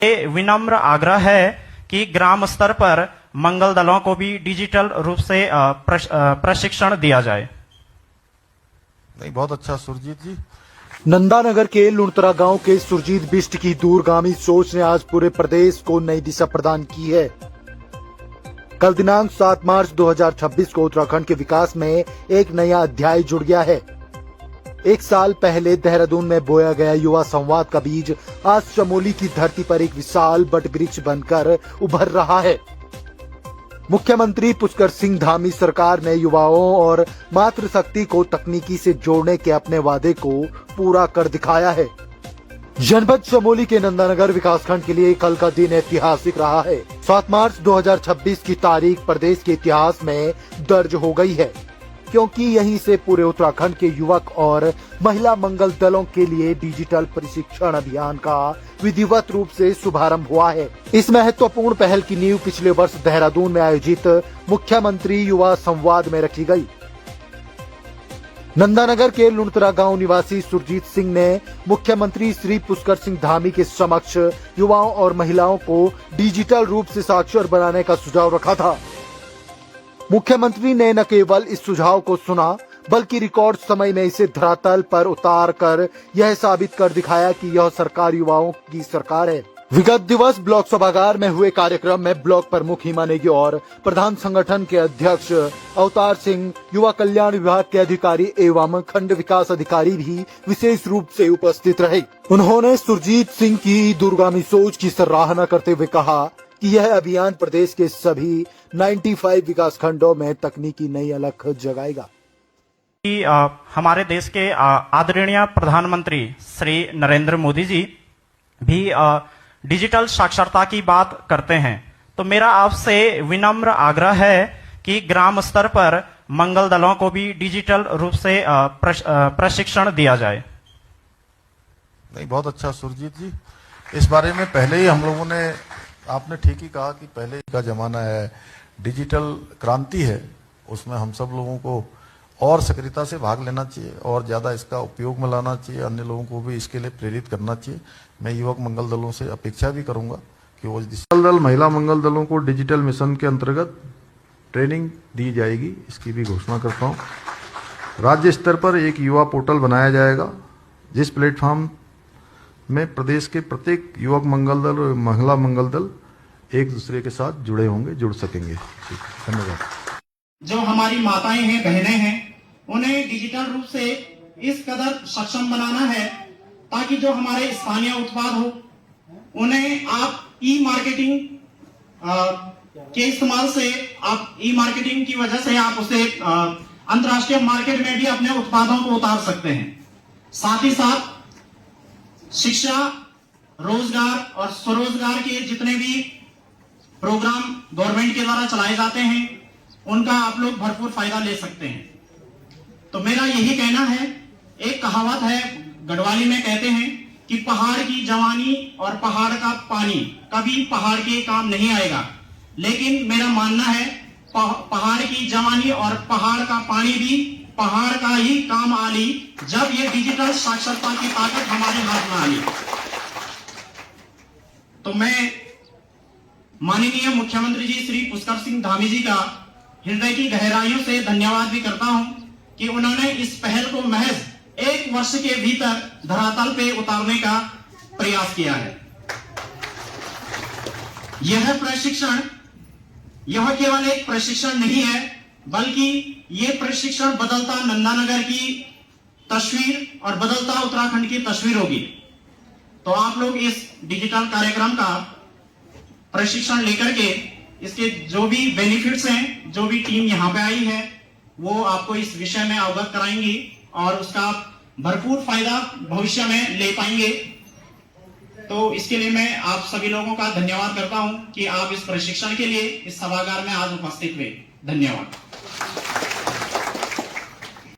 ये विनम्र आग्रह है कि ग्राम स्तर पर मंगल दलों को भी डिजिटल रूप से प्रशिक्षण दिया जाए। नहीं, बहुत अच्छा सुरजीत जी। नंदानगर के लुणतरा गांव के सुरजीत बिष्ट की दूरगामी सोच ने आज पूरे प्रदेश को नई दिशा प्रदान की है। कल दिनांक 7 मार्च 2026 को उत्तराखंड के विकास में एक नया अध्याय जुड़ गया है। एक साल पहले देहरादून में बोया गया युवा संवाद का बीज आज चमोली की धरती पर एक विशाल बट वृक्ष बनकर उभर रहा है। मुख्यमंत्री पुष्कर सिंह धामी सरकार ने युवाओं और मातृशक्ति को तकनीकी से जोड़ने के अपने वादे को पूरा कर दिखाया है। जनपद चमोली के नंदानगर विकासखंड के लिए कल का दिन ऐतिहासिक रहा है। 7 मार्च 2026 की तारीख प्रदेश के इतिहास में दर्ज हो गई है, क्योंकि यहीं से पूरे उत्तराखंड के युवक और महिला मंगल दलों के लिए डिजिटल प्रशिक्षण अभियान का विधिवत रूप से शुभारंभ हुआ है। इस महत्वपूर्ण पहल की नींव पिछले वर्ष देहरादून में आयोजित मुख्यमंत्री युवा संवाद में रखी गई। नंदानगर के लुणतरा गांव निवासी सुरजीत सिंह ने मुख्यमंत्री श्री पुष्कर सिंह धामी के समक्ष युवाओं और महिलाओं को डिजिटल रूप से साक्षर बनाने का सुझाव रखा था। मुख्यमंत्री ने न केवल इस सुझाव को सुना, बल्कि रिकॉर्ड समय में इसे धरातल पर उतार कर यह साबित कर दिखाया कि यह सरकार युवाओं की सरकार है। विगत दिवस ब्लॉक सभागार में हुए कार्यक्रम में ब्लॉक प्रमुख हिमा नेगी और प्रधान संगठन के अध्यक्ष अवतार सिंह, युवा कल्याण विभाग के अधिकारी एवं खंड विकास अधिकारी भी विशेष रूप से उपस्थित रहे। उन्होंने सुरजीत सिंह की दूरगामी सोच की सराहना करते हुए कहा कि यह अभियान प्रदेश के सभी 95 विकासखंडों में तकनीकी नई अलख जगाएगा। हमारे देश के आदरणीय प्रधानमंत्री श्री नरेंद्र मोदी जी भी डिजिटल साक्षरता की बात करते हैं, तो मेरा आपसे विनम्र आग्रह है कि ग्राम स्तर पर मंगल दलों को भी डिजिटल रूप से प्रशिक्षण दिया जाए। नहीं, बहुत अच्छा सुरजीत जी। इस बारे में पहले ही हम लोगों ने, आपने ठीक ही कहा कि पहले का जमाना है, डिजिटल क्रांति है, उसमें हम सब लोगों को और सक्रियता से भाग लेना चाहिए और ज्यादा इसका उपयोग में लाना चाहिए। अन्य लोगों को भी इसके लिए प्रेरित करना चाहिए। मैं युवक मंगल दलों से अपेक्षा भी करूंगा कि वो मंगल दल, महिला मंगल दलों को डिजिटल मिशन के अंतर्गत ट्रेनिंग दी जाएगी, इसकी भी घोषणा करता हूँ। राज्य स्तर पर एक युवा पोर्टल बनाया जाएगा, जिस प्लेटफॉर्म में प्रदेश के प्रत्येक युवक मंगल दल और महिला मंगल दल एक दूसरे के साथ जुड़े होंगे, जुड़ सकेंगे। धन्यवाद। जो हमारी माताएं हैं, बहनें हैं, उन्हें डिजिटल रूप से इस कदर सक्षम बनाना है ताकि जो हमारे स्थानीय उत्पाद हो, उन्हें आप ई मार्केटिंग के इस्तेमाल से, आप ई मार्केटिंग की वजह से आप उसे अंतर्राष्ट्रीय मार्केट में भी अपने उत्पादों को उतार सकते हैं। साथ ही साथ शिक्षा, रोजगार और स्वरोजगार के जितने भी प्रोग्राम गवर्नमेंट के द्वारा चलाए जाते हैं, उनका आप लोग भरपूर फायदा ले सकते हैं। तो मेरा यही कहना है, एक कहावत है, गढ़वाली में कहते हैं कि पहाड़ की जवानी और पहाड़ का पानी कभी पहाड़ के काम नहीं आएगा, लेकिन मेरा मानना है पहाड़ की जवानी और पहाड़ का पानी भी पहाड़ का ही काम आ ली जब ये डिजिटल साक्षरता की ताकत हमारे हाथ में आ ली। तो मैं माननीय मुख्यमंत्री जी श्री पुष्कर सिंह धामी जी का हृदय की गहराइयों से धन्यवाद भी करता हूं कि उन्होंने इस पहल को महज 1 वर्ष के भीतर धरातल पे उतारने का प्रयास किया है। यह प्रशिक्षण, यह केवल एक प्रशिक्षण नहीं है, बल्कि यह प्रशिक्षण बदलता नंदानगर की तस्वीर और बदलता उत्तराखंड की तस्वीर होगी। तो आप लोग इस डिजिटल कार्यक्रम का प्रशिक्षण लेकर के इसके जो भी बेनिफिट्स हैं, जो भी टीम यहाँ पे आई है, वो आपको इस विषय में अवगत कराएंगी और उसका भरपूर फायदा भविष्य में ले पाएंगे। तो इसके लिए मैं आप सभी लोगों का धन्यवाद करता हूं कि आप इस प्रशिक्षण के लिए इस सभागार में आज उपस्थित हुए। धन्यवाद।